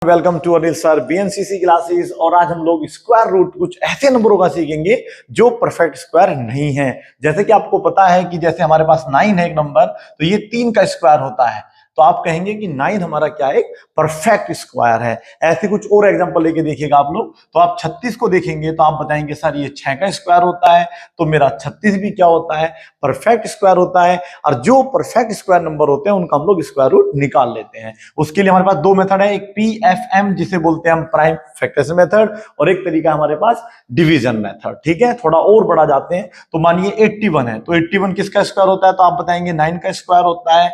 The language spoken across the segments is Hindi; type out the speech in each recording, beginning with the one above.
Welcome to Anil sir BNCC classes. और आज हम लोग स्क्वायर रूट कुछ ऐसे नंबरों का सीखेंगे जो परफेक्ट स्क्वायर नहीं है। जैसे कि आपको पता है कि जैसे हमारे पास 9 है एक नंबर, तो ये 3 का स्क्वायर होता है, तो आप कहेंगे कि 9 हमारा क्या है, एक परफेक्ट स्क्वायर है। ऐसे कुछ और एग्जांपल लेके देखिएगा आप लोग, तो आप 36 को देखेंगे तो आप बताएंगे सर ये 6 का स्क्वायर होता है, तो मेरा 36 भी क्या होता है, परफेक्ट स्क्वायर होता है। और जो परफेक्ट स्क्वायर नंबर होते हैं उनका हम लोग स्क्वायर रूट निकाल लेते हैं। उसके लिए हमारे पास दो मेथड है, एक PFM जिसे बोलते हैं हम प्राइम फैक्टराइजेशन मेथड, और एक तरीका हमारे पास डिवीजन मेथड। ठीक है, थोड़ा और बढ़ा जाते हैं, तो मानिए 81 है, तो 81 किसका स्क्वायर होता है, तो आप बताएंगे 9 का स्क्वायर होता है।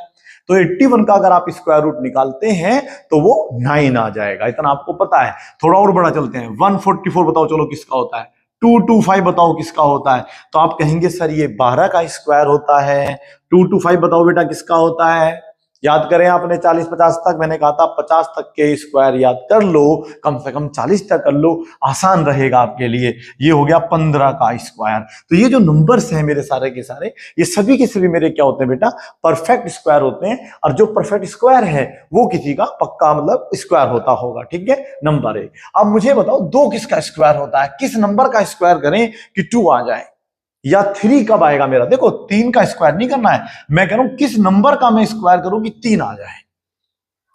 तो 81 का अगर आप स्क्वायर रूट निकालते हैं तो वो 9 आ जाएगा, इतना आपको पता है। थोड़ा और बड़ा चलते हैं, 144 बताओ चलो किसका होता है, 225 बताओ किसका होता है, तो आप कहेंगे सर ये 12 का स्क्वायर होता है। 225 बताओ बेटा किसका होता है, याद करें आपने 40-50 तक, मैंने कहा था 50 तक के स्क्वायर याद कर लो, कम से कम 40 तक कर लो, आसान रहेगा आपके लिए। ये हो गया 15 का स्क्वायर। तो ये जो नंबर्स हैं मेरे सारे के सारे, ये सभी के सभी मेरे क्या होते हैं बेटा, परफेक्ट स्क्वायर होते हैं। और जो परफेक्ट स्क्वायर है वो किसी का पक्का मतलब स्क्वायर होता होगा। ठीक है, नंबर 1। अब मुझे बताओ 2 किसका स्क्वायर होता है, किस नंबर का स्क्वायर करें कि 2 आ जाए, या 3 कब आएगा मेरा। देखो 3 का स्क्वायर नहीं करना है, मैं कह रहा हूं किस नंबर का मैं स्क्वायर करूं कि 3 आ जाए।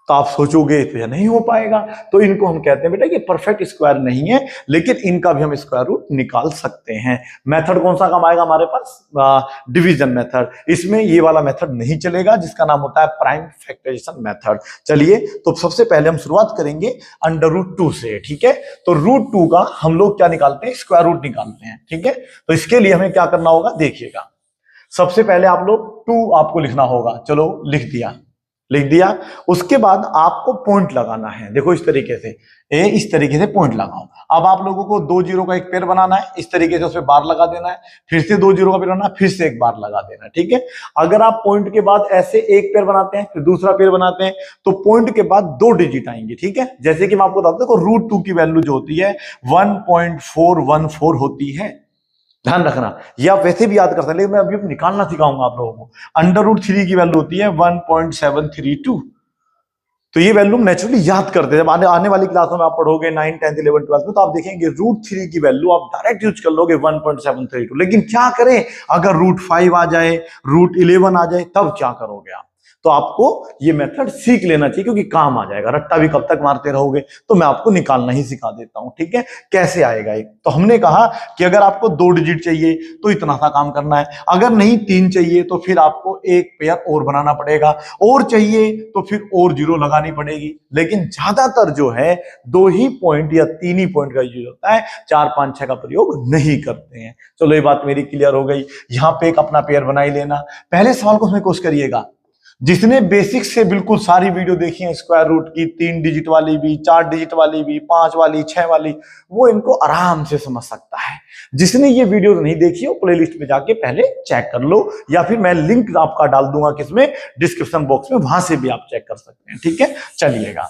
तो आप सोचोगे तो यह नहीं हो पाएगा, तो इनको हम कहते हैं बेटा ये परफेक्ट स्क्वायर नहीं है, लेकिन इनका भी हम स्क्वायर रूट निकाल सकते हैं। मेथड कौन सा काम आएगा हमारे पास, डिवीजन मेथड। इसमें ये वाला मेथड नहीं चलेगा जिसका नाम होता है प्राइम फैक्टराइजेशन मेथड। चलिए, तो सबसे पहले हम शुरुआत करेंगे √2 से। ठीक है, तो √2 का हम लोग क्या निकालते हैं, स्क्वायर रूट निकालते हैं। ठीक है, तो इसके लिए हमें क्या करना होगा, देखिएगा। सबसे पहले आप लोग 2 आपको लिखना होगा, चलो लिख दिया। उसके बाद आपको पॉइंट लगाना है, देखो इस तरीके से, इस तरीके से पॉइंट लगाओ। अब आप लोगों को 2 जीरो का एक पेयर बनाना है, इस तरीके से उसमें बार लगा देना है, फिर से 2 जीरो का पेयर बनाना है, फिर से एक बार लगा देना है। ठीक है, अगर आप पॉइंट के बाद ऐसे एक पेयर बनाते हैं फिर दूसरा पेयर बनाते हैं, तो पॉइंट के बाद 2 डिजिट आएंगे। ठीक है, जैसे कि मैं आपको बताता हूं, देखो √2 की वैल्यू जो होती है 1.414 होती है, ध्यान रखना। ये आप वैसे भी याद कर सकते हैं, लेकिन मैं अभी निकालना सिखाऊंगा आप लोगों को। √3 की वैल्यू होती है 1.732। तो ये वैल्यू नेचुरली याद करते हैं, जब आने वाली क्लासों में आप पढ़ोगे 9, 10, 11, 12 में, तो आप देखेंगे √3 की वैल्यू आप डायरेक्ट यूज कर लोगे 1.732। लेकिन क्या करें अगर √5 आ जाए, √11 आ जाए, तब क्या करोगे आप। तो आपको ये मेथड सीख लेना चाहिए, क्योंकि काम आ जाएगा। रट्टा भी कब तक मारते रहोगे, तो मैं आपको निकालना ही सिखा देता हूं। ठीक है, कैसे आएगा एक, तो हमने कहा कि अगर आपको 2 डिजिट चाहिए तो इतना सा काम करना है, अगर नहीं 3 चाहिए तो फिर आपको एक पेयर और बनाना पड़ेगा, और चाहिए तो फिर और जीरो लगानी पड़ेगी। लेकिन ज्यादातर जो है 2 ही पॉइंट या 3 ही पॉइंट का यूज होता है, 4, 5, 6 का प्रयोग नहीं करते हैं। चलो ये बात मेरी क्लियर हो गई। यहां पे एक अपना पेयर बना ही लेना। पहले सवाल को उसमें कोशिश करिएगा, जिसने बेसिक से बिल्कुल सारी वीडियो देखी है स्क्वायर रूट की, 3 डिजिट वाली भी, 4 डिजिट वाली भी, 5 वाली, 6 वाली, वो इनको आराम से समझ सकता है। जिसने ये वीडियो नहीं देखी हो, प्लेलिस्ट में जाके पहले चेक कर लो, या फिर मैं लिंक आपका डाल दूंगा किसमें, डिस्क्रिप्शन बॉक्स में, वहां से भी आप चेक कर सकते हैं। ठीक है, चलिएगा।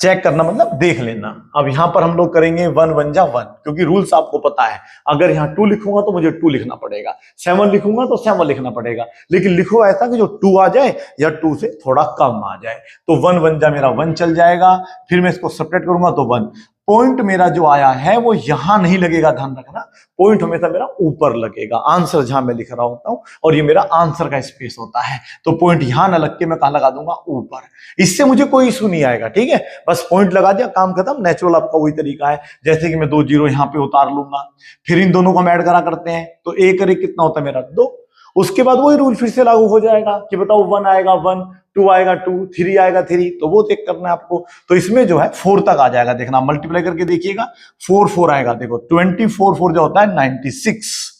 चेक करना मतलब देख लेना। अब यहां पर हम लोग करेंगे 1 1 जा 1, क्योंकि रूल्स आपको पता है। अगर यहां 2 लिखूंगा तो मुझे 2 लिखना पड़ेगा, 7 लिखूंगा तो 7 लिखना पड़ेगा, लेकिन लिखो ऐसा कि जो 2 आ जाए या 2 से थोड़ा कम आ जाए। तो 1 1 जा मेरा 1 चल जाएगा, फिर मैं इसको सेपरेट करूंगा तो 1। पॉइंट मेरा जो आया है वो यहां नहीं लगेगा, ध्यान रखना, पॉइंट हमेशा मेरा ऊपर लगेगा, आंसर जहां मैं लिख रहा होता हूं, और ये मेरा आंसर का स्पेस होता है। तो पॉइंट यहां ना लग के मैं कहां लगा दूंगा, ऊपर। इससे मुझे कोई इशू नहीं आएगा। ठीक है, बस पॉइंट लगा दिया, काम खत्म। नेचुरल आपका वही तरीका है, जैसे कि मैं 2 जीरो यहां पे उतार लूंगा, फिर इन दोनों को हम ऐड करा करते हैं, तो 1 और 1 कितना होता है मेरा, 2। उसके बाद वही रूल फिर से लागू हो जाएगा कि बताओ 1 आएगा 1, 2 आएगा 2, 3 आएगा 3, तो वो चेक करना है आपको। तो इसमें जो है 4 तक आ जाएगा, देखना मल्टीप्लाई करके देखिएगा, 4 4 आएगा। देखो 24 4 जो होता है 96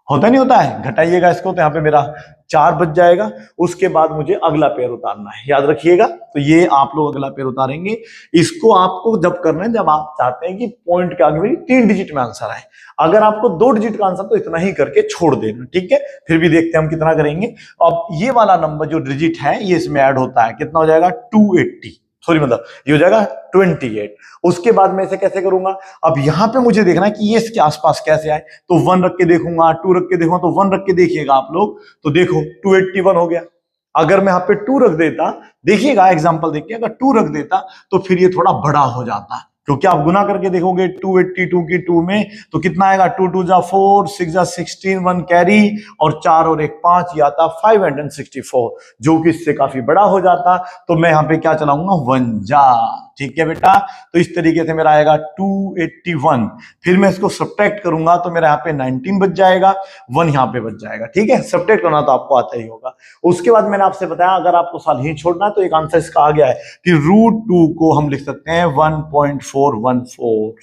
होता नहीं होता है, घटाइएगा इसको, तो यहाँ पे मेरा 4 बच जाएगा। उसके बाद मुझे अगला पेयर उतारना है, याद रखिएगा। तो ये आप लोग अगला पेयर उतारेंगे। इसको आपको जब करना है जब आप चाहते हैं कि पॉइंट के आगे मेरी 3 डिजिट में आंसर आए। अगर आपको 2 डिजिट का आंसर तो इतना ही करके छोड़ देना। ठीक है, फिर भी देखते हैं हम कितना करेंगे। अब ये वाला नंबर जो डिजिट है ये इसमें ऐड होता है, कितना हो जाएगा, 280, सॉरी मतलब ये हो जाएगा 28। उसके बाद मैं इसे कैसे करूंगा, अब यहां पे मुझे देखना है कि ये इसके आसपास कैसे आए। तो 1 रख के देखूंगा, 2 रख के देखूंगा, तो 1 रख के देखिएगा आप लोग, तो देखो 281 हो गया। अगर मैं यहाँ पे 2 रख देता, देखिएगा एग्जांपल देखिए, अगर 2 रख देता तो फिर ये थोड़ा बड़ा हो जाता, क्योंकि आप गुना करके देखोगे 282 की 2 में तो कितना आएगा, 2 2 जा 4, 6 जा 16, 1 कैरी और 4 और 1 5, ये आता 564, जो कि इससे काफी बड़ा हो जाता। तो मैं यहाँ पे क्या चलाऊंगा, 1 जा। ठीक है बेटा, तो इस तरीके से मेरा आएगा 281। फिर मैं इसको सब्ट्रैक्ट करूंगा तो मेरा यहाँ पे 19 बच जाएगा, 1 यहाँ पे बच जाएगा। ठीक है, सब्ट्रैक्ट करना तो आपको आता ही होगा। उसके बाद मैंने आपसे बताया अगर आपको सवाल ही छोड़ना है तो एक आंसर इसका आ गया है कि √2 को हम लिख सकते हैं 1.414।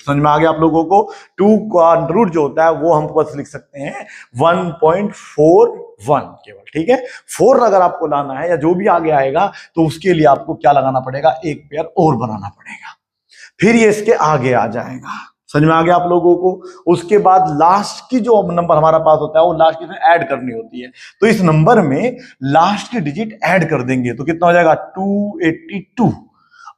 समझ में आ गया आप लोगों को? 2 का रूट जो होता है वो हम बस लिख सकते हैं 1.41 केवल। ठीक है, 4 अगर आपको लाना है या जो भी आगे आएगा तो उसके लिए आपको क्या लगाना पड़ेगा, एक पेयर और बनाना पड़ेगा, फिर ये इसके आगे आ जाएगा। समझ में आ गया आप लोगों को? उसके बाद लास्ट की जो नंबर हमारा पास होता है वो लास्ट की ऐड करनी होती है, तो इस नंबर में लास्ट की डिजिट ऐड कर देंगे तो कितना हो जाएगा, 282।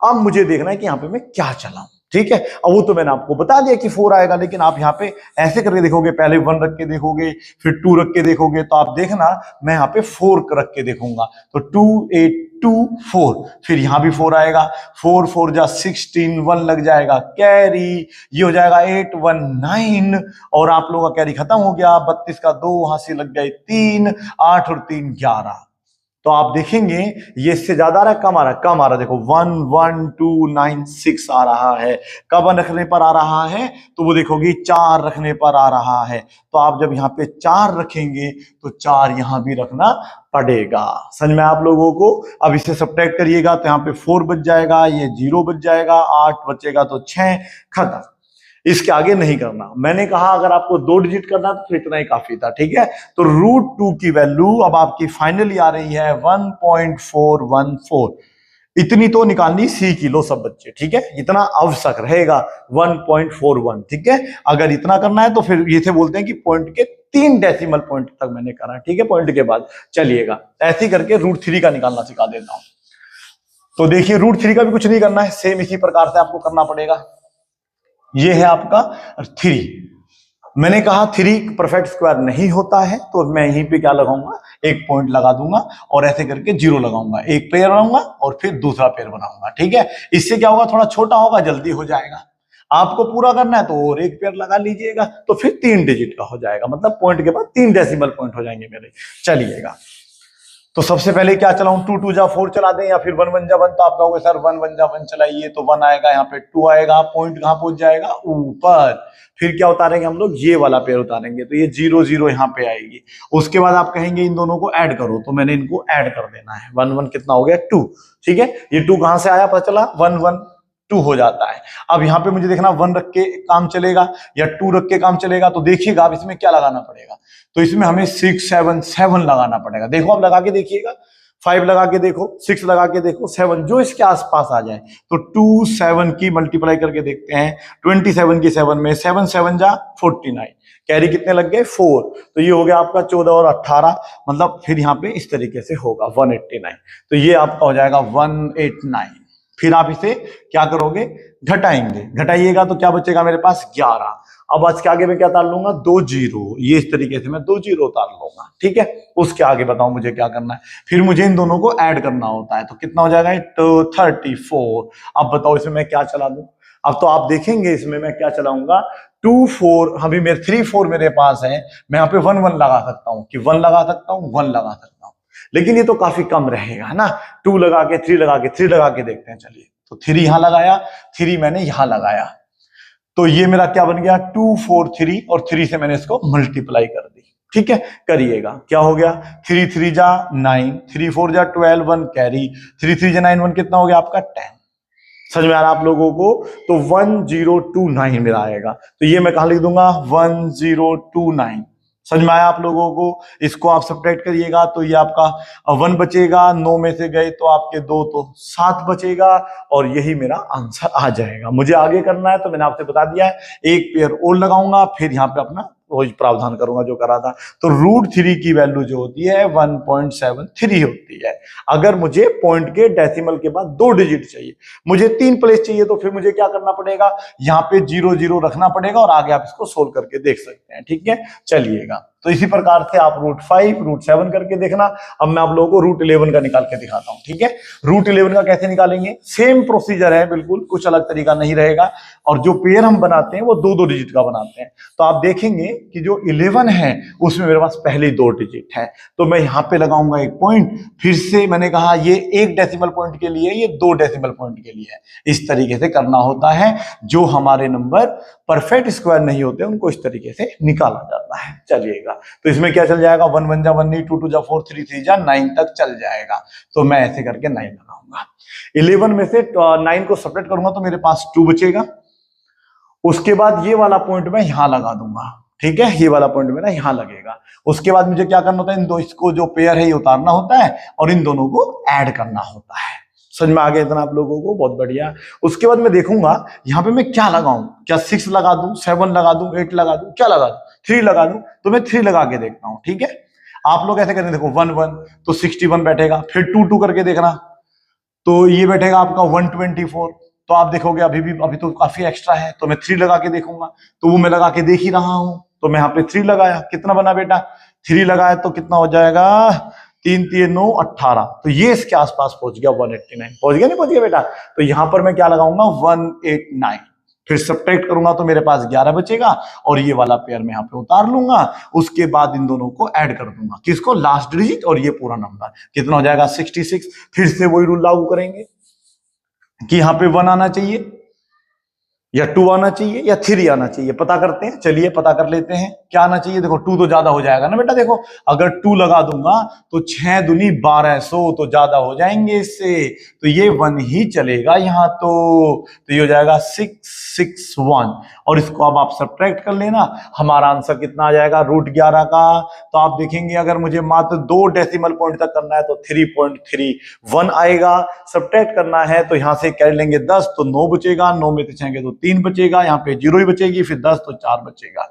अब मुझे देखना है कि यहाँ पे मैं क्या चलाऊं। ठीक है, अब वो तो मैंने आपको बता दिया कि 4 आएगा, लेकिन आप यहाँ पे ऐसे करके देखोगे, पहले 1 रख के देखोगे, फिर 2 रख के देखोगे, तो आप देखना मैं यहाँ पे 4 रख के देखूंगा तो 284, फिर यहाँ भी 4 आएगा, 4 4 जा 16, 1 लग जाएगा कैरी, ये हो जाएगा 819 और आप लोगों का कैरी खत्म हो गया, 32 का 2 वहां से लग गए 3, 8 और 3 11। तो आप देखेंगे ये इससे ज्यादा आ रहा है, कम आ रहा है, कम आ रहा है। देखो 11296 आ रहा है, कब रखने पर आ रहा है, तो वो देखोगे 4 रखने पर आ रहा है। तो आप जब यहाँ पे 4 रखेंगे तो 4 यहां भी रखना पड़ेगा। समझ में आप लोगों को? अब इसे सब्ट्रैक्ट करिएगा तो यहाँ पे 4 बच जाएगा, ये 0 बच जाएगा, 8 बचेगा तो 6, खत्म। इसके आगे नहीं करना। मैंने कहा अगर आपको 2 डिजिट करना तो इतना ही काफी था। ठीक है, तो √2 की वैल्यू अब आपकी फाइनली आ रही है 1.414। इतनी तो निकालनी सीख लो सब बच्चे। ठीक है, इतना आवश्यक रहेगा 1.41। ठीक है, अगर इतना करना है तो फिर ये से बोलते हैं कि पॉइंट के 3 डेसिमल पॉइंट तक मैंने करा। ठीक है, पॉइंट के बाद चलिएगा ऐसे ही करके √3 का निकालना सिखा देता हूं। तो देखिए √3 का भी कुछ नहीं करना है, सेम इसी प्रकार से आपको करना पड़ेगा। ये है आपका 3। मैंने कहा 3 परफेक्ट स्क्वायर नहीं होता है तो मैं यहीं पे क्या लगाऊंगा, एक पॉइंट लगा दूंगा और ऐसे करके 0 लगाऊंगा, एक पेयर बनाऊंगा और फिर दूसरा पेयर बनाऊंगा। ठीक है, इससे क्या होगा, थोड़ा छोटा होगा, जल्दी हो जाएगा। आपको पूरा करना है तो और एक पेयर लगा लीजिएगा तो फिर 3 डिजिट का हो जाएगा, मतलब पॉइंट के बाद 3 डेसिमल पॉइंट हो जाएंगे मेरे। चलिएगा, तो सबसे पहले क्या चलाऊं, 2 2 जा 4 चला दें या फिर 1 1 जा 1। तो आप कहोगे सर 1 1 जा 1 चलाइए तो 1 आएगा, यहाँ पे 2 आएगा, पॉइंट कहां पहुंच जाएगा, ऊपर। फिर क्या उतारेंगे हम लोग, ये वाला पेयर उतारेंगे तो ये 0 0 यहाँ पे आएगी। उसके बाद आप कहेंगे इन दोनों को ऐड करो, तो मैंने इनको ऐड कर देना है। 1 1 कितना हो गया, 2। ठीक है, ये 2 कहां से आया पता चला, 1 1 2 हो जाता है। अब यहाँ पे मुझे देखना 1 रख के काम चलेगा या 2 रख के काम चलेगा, तो देखिएगा अब इसमें क्या लगाना पड़ेगा। तो इसमें हमें 6 7 7 लगाना पड़ेगा। देखो आप लगा के देखिएगा, 5 लगा के देखो, 6 लगा के देखो, 7 जो इसके आसपास आ जाए। तो 2 7 की मल्टीप्लाई करके देखते हैं, 27 की 7 में 7 7 जा 49, कैरी कितने लग गए, 4। तो ये हो गया आपका 14 और 18, मतलब फिर यहाँ पे इस तरीके से होगा 189। तो ये आपका हो जाएगा 189। फिर आप इसे क्या करोगे, घटाएंगे, घटाइएगा तो क्या बचेगा मेरे पास, 11। अब आज के आगे मैं क्या उतार लूंगा, 2 0, ये इस तरीके से मैं 2 0 उतार लूंगा। ठीक है, उसके आगे बताओ मुझे क्या करना है। फिर मुझे इन दोनों को ऐड करना होता है, तो कितना हो जाएगा, 34। अब बताओ इसमें मैं क्या चला दूं। अब तो आप देखेंगे इसमें मैं क्या चलाऊंगा, 2 4, अभी मेरे 3 4 मेरे पास है, मैं यहाँ पे 1 1 लगा सकता हूँ कि 1 लगा सकता हूँ, 1 लगा सकता हूँ, लेकिन ये तो काफी कम रहेगा ना। 2 लगा के 3 लगा के 3 लगा के देखते हैं। चलिए, तो 3 यहां लगाया, 3 मैंने यहां लगाया, तो ये मेरा क्या बन गया, 2 4 3 और 3 से मैंने इसको मल्टीप्लाई कर दी। ठीक है, करिएगा, क्या हो गया, 3 3 जा 9, 3 4 जा 12, 1 कैरी, 3 3 जा 9, 1 कितना हो गया आपका, 10। समझ में आ रहा है आप लोगों को? तो 1029 मेरा आएगा। तो ये मैं कहां लिख दूंगा, 1029। समझ में आया आप लोगों को? इसको आप सब्ट्रैक्ट करिएगा तो ये आपका 1 बचेगा, 9 में से गए तो आपके 2 तो 7 बचेगा और यही मेरा आंसर आ जाएगा। मुझे आगे करना है तो मैंने आपसे बता दिया है, एक पेयर और लगाऊंगा, फिर यहाँ पे अपना वही प्रावधान करूंगा जो करा था। तो √3 की वैल्यू जो होती है 1.73 होती है। अगर मुझे पॉइंट के डेसिमल के बाद 2 डिजिट चाहिए, मुझे 3 प्लेस चाहिए, तो फिर मुझे क्या करना पड़ेगा, यहाँ पे 0 0 रखना पड़ेगा और आगे आप इसको सोल्व करके देख सकते हैं। ठीक है, चलिएगा। तो इसी प्रकार से आप √5 √7 करके देखना। अब मैं आप लोगों को √11 का निकाल के दिखाता हूं, ठीक है। √11 का कैसे निकालेंगे, सेम प्रोसीजर है बिल्कुल, कुछ अलग तरीका नहीं रहेगा। और जो पेयर हम बनाते हैं वो 2-2 डिजिट का बनाते हैं। तो आप देखेंगे कि जो 11 है उसमें मेरे पास पहले 2 डिजिट है, तो मैं यहां पे लगाऊंगा एक पॉइंट। फिर से मैंने कहा ये 1 डेसिमल पॉइंट के लिए, ये 2 डेसिमल पॉइंट के लिए है। इस तरीके से करना होता है। जो हमारे नंबर परफेक्ट स्क्वायर नहीं होते उनको इस तरीके से निकाला जाता है। चलिएगा, तो इसमें क्या चल जाएगा, 1 1 जा 1 नहीं, 2 2 जा 4 3 3 जा 9 तक चल जाएगा। तो मैं ऐसे करके 9 लगाऊंगा। 11 में से 9 को सब्ट्रैक्ट करूंगा तो मेरे पास 2 बचेगा। उसके बाद ये वाला पॉइंट मैं यहां लगा दूंगा, ठीक है, ये वाला पॉइंट मेरा यहां लगेगा। उसके बाद मुझे क्या करना होता है, इन दो इसको जो पेयर है ये उतारना होता है और इन दोनों को ऐड करना होता है। समझ में आ गया इतना आप लोगों को, बहुत बढ़िया। उसके बाद मैं देखूंगा यहाँ पे मैं क्या लगाऊं, क्या 6 लगा दूं, 7 लगा दूं, 8 लगा दूं, क्या लगा दूं, 3 लगा दूं। तो मैं 3 लगा के देखता हूं, ठीक है। आप लोग ऐसे करें, देखो 1 1 तो 61 बैठेगा, फिर 2 2 करके देखना तो ये बैठेगा आपका 124। तो आप देखोगे अभी तो काफी एक्स्ट्रा है, तो मैं 3 लगा के देखूंगा। तो वो मैं लगा के देख ही रहा हूं, तो मैं यहाँ पे 3 लगाया, कितना बना बेटा, 3 लगाया तो कितना हो जाएगा, 3 3 9 18। तो ये इसके आसपास पहुंच गया, 189 पहुंच गया, नहीं पहुंच गया बेटा। तो यहां पर मैं क्या लगाऊंगा, 189। फिर सब्ट्रैक्ट करूंगा तो मेरे पास 11 बचेगा और ये वाला पेयर में यहाँ पे उतार लूंगा। उसके बाद इन दोनों को ऐड कर दूंगा, किसको, लास्ट डिजिट और ये पूरा नंबर, कितना हो जाएगा 66। फिर से वही रूल लागू करेंगे कि यहाँ पे 1 आना चाहिए या 2 आना चाहिए या 3 आना चाहिए, पता करते हैं। चलिए पता कर लेते हैं क्या आना चाहिए। देखो 2 तो ज्यादा हो जाएगा ना बेटा, देखो अगर 2 लगा दूंगा तो 6 दूनी 1200 तो ज्यादा हो जाएंगे इससे, तो ये 1 ही चलेगा यहाँ। तो ये हो जाएगा 661 और इसको अब आप सब्ट्रैक्ट कर लेना। हमारा आंसर कितना आ जाएगा, √11 का। तो आप देखेंगे अगर मुझे मात्र 2 डेसिमल पॉइंट तक करना है तो 3.31 आएगा। सब्ट्रैक्ट करना है तो यहां से कर लेंगे 10 तो 9 बचेगा, 9 में से तो 3 बचेगा, यहाँ पे 0 ही बचेगी, फिर 10 तो 4 बचेगा।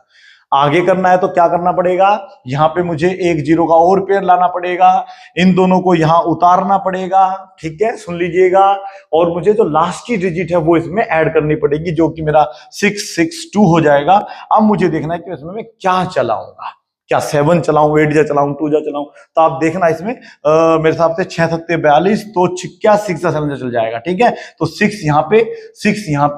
आगे करना है तो क्या करना पड़ेगा, यहाँ पे मुझे एक 0 का और पेयर लाना पड़ेगा, इन दोनों को यहाँ उतारना पड़ेगा, ठीक है, सुन लीजिएगा। और मुझे जो लास्ट की डिजिट है वो इसमें ऐड करनी पड़ेगी, जो कि मेरा 662 हो जाएगा। अब मुझे देखना है कि इसमें मैं क्या चलाऊंगा, क्या 7 चलाऊं, 8 जा चलाऊं, 2 जा चलाऊं। तो आप देखना इसमें मेरे हिसाब से 6 7 42 तो 6 जा 7 जा चल जाएगा, ठीक है। तो 6 यहाँ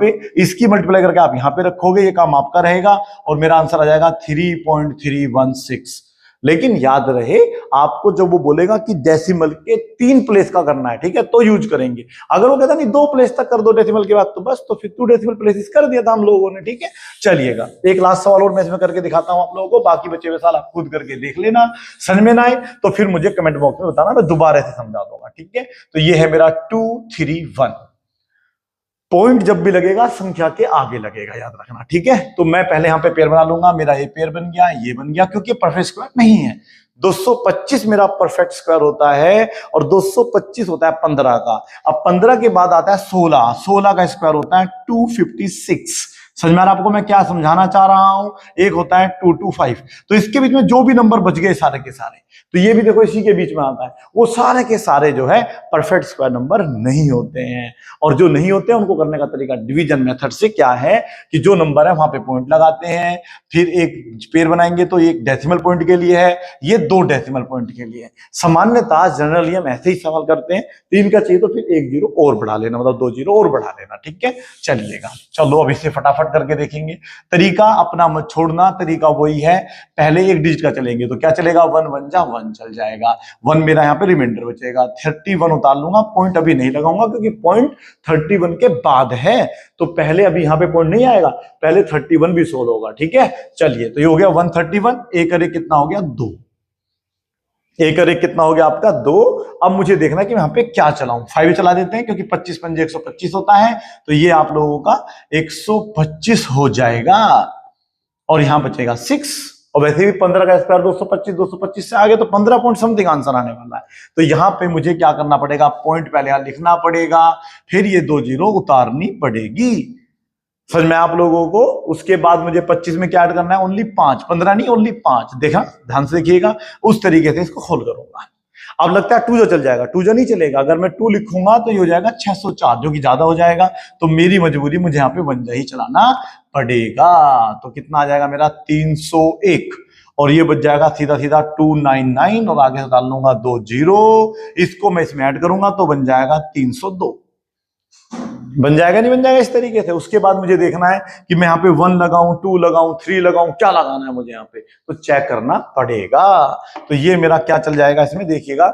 पे इसकी मल्टीप्लाई करके आप यहाँ पे रखोगे, ये काम आपका रहेगा और मेरा आंसर आ जाएगा 3.316। लेकिन याद रहे आपको जब वो बोलेगा कि डेसिमल के 3 प्लेस का करना है, ठीक है, तो यूज करेंगे। अगर वो कहता नहीं 2 प्लेस तक कर दो डेसिमल के बाद, तो बस, तो फिर 2 डेसिमल प्लेसेस कर दिया था हम लोगों ने, ठीक है। चलिएगा, एक लास्ट सवाल और मैं इसमें करके दिखाता हूं आप लोगों को, बाकी बचे हुए सवाल आप खुद करके देख लेना। समझ में ना आए तो फिर मुझे कमेंट बॉक्स में बताना, मैं दोबारा से समझा दूंगा, ठीक है। तो ये है मेरा 2 3 1। पॉइंट जब भी लगेगा संख्या के आगे लगेगा, याद रखना, ठीक है। तो मैं पहले यहाँ पे पेयर बना लूंगा, मेरा ये पेयर बन गया, ये बन गया, क्योंकि परफेक्ट स्क्वायर नहीं है। 225 मेरा परफेक्ट स्क्वायर होता है और 225 होता है 15 का। अब 15 के बाद आता है 16, 16 का स्क्वायर होता है 256। समझ में आ रहा है आपको मैं क्या समझाना चाह रहा हूं। एक होता है 225, तो इसके बीच में जो भी नंबर बच गए सारे के सारे, तो ये भी देखो इसी के बीच में आता है, वो सारे के सारे जो है परफेक्ट स्क्वायर नंबर नहीं होते हैं। और जो नहीं होते हैं उनको करने का तरीका डिवीजन मेथड से क्या है कि जो नंबर है वहां पे पॉइंट लगाते हैं, फिर एक पेयर बनाएंगे तो एक डेसिमल पॉइंट के लिए है, ये 2 डेसिमल पॉइंट के लिए। सामान्यतः जनरली हम ऐसे ही सवाल करते हैं, 3 का चाहिए तो फिर 1 0 और बढ़ा लेना, मतलब 2 0 और बढ़ा लेना, ठीक है। चलिएगा, चलो अब इसे फटाफट करके देखेंगे। तरीका अपना मत छोड़ना, तरीका वही है, पहले एक डिजिट का चलेंगे तो क्या चलेगा, 1 1 जा 1 चल जाएगा, 1 मेरा यहाँ पे रिमाइंडर बचेगा, 31 उतार लूंगा, पॉइंट अभी नहीं लगाऊंगा क्योंकि पॉइंट 31 के बाद है, तो पहले अभी यहाँ पे पॉइंट नहीं आएगा, पहले 31 भी सोल्व होगा, ठीक है। चलिए, तो ये हो गया 131, एक अरे कितना हो गया 2, एक और एक कितना हो गया आपका 2। अब मुझे देखना है कि मैं यहाँ पे क्या चलाऊं, 5 चला देते हैं क्योंकि 25 पंजे 125 होता है, तो ये आप लोगों का 125 हो जाएगा और यहां बचेगा 6। और वैसे भी 15 का स्क्वायर 225, 225 से आगे तो 15 पॉइंट समथिंग आंसर आने वाला है। तो यहां पे मुझे क्या करना पड़ेगा, पॉइंट पहले यहां लिखना पड़ेगा, फिर ये 2 0 उतारनी पड़ेगी, समझ में आप लोगों को। उसके बाद मुझे 25 में क्या ऐड करना है, ओनली 5, 15 नहीं ओनली 5, देखा ध्यान से देखिएगा, उस तरीके से इसको खोल करूंगा। अब लगता है 2 जो चल जाएगा, 2 जो नहीं चलेगा, अगर मैं 2 लिखूंगा तो ये हो जाएगा 604, जो कि ज्यादा हो जाएगा, तो मेरी मजबूरी मुझे यहाँ पे 1 ही चलाना पड़ेगा। तो कितना आ जाएगा मेरा 301, और ये बच जाएगा सीधा सीधा 299 और आगे से डाल लूंगा 2 जीरो। इसको मैं इसमें ऐड करूंगा तो बन जाएगा 302। बन जाएगा नहीं बन जाएगा इस तरीके से। उसके बाद मुझे देखना है कि मैं यहाँ पे 1 लगाऊं, 2 लगाऊं, 3 लगाऊं, क्या लगाना है मुझे यहाँ पे, तो चेक करना पड़ेगा। तो ये मेरा क्या चल जाएगा इसमें, देखिएगा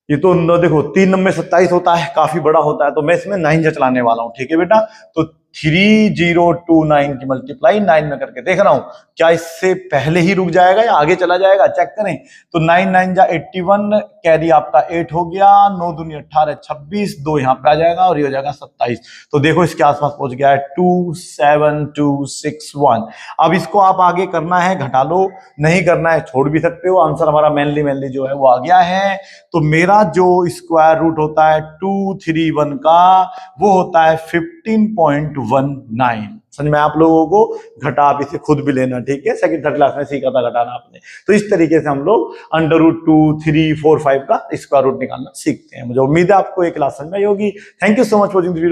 ये तो देखो 3 नंबर 27 होता है, काफी बड़ा होता है, तो मैं इसमें 9 चलाने वाला हूं। ठीक है बेटा, तो 3029 की मल्टीप्लाई 9 में करके देख रहा हूं क्या इससे पहले ही रुक जाएगा या आगे चला जाएगा, चेक करें। तो 9 9 जा 81, कैरी आपका 8 हो गया, 9 दूनी 18 26, 2 यहाँ पे आ जाएगा और ये हो जाएगा 27। तो देखो इसके आसपास पहुंच गया है 27261। अब इसको आप आगे करना है घटा लो, नहीं करना है छोड़ भी सकते हो। आंसर हमारा मेनली जो है वो आ गया है। तो मेरा जो स्क्वायर रूट होता है 231 का वो होता है 15.19। समझ में आप लोगों को, घटा आप इसे खुद भी लेना, ठीक है, सेकंड थर्ड क्लास में सीखा था घटाना आपने। तो इस तरीके से हम लोग अंडर रूट 2, 3, 4, 5 का स्क्वायर रूट निकालना सीखते हैं। मुझे उम्मीद है आपको एक क्लास समझ में आई होगी। Thank you so much for watching this video.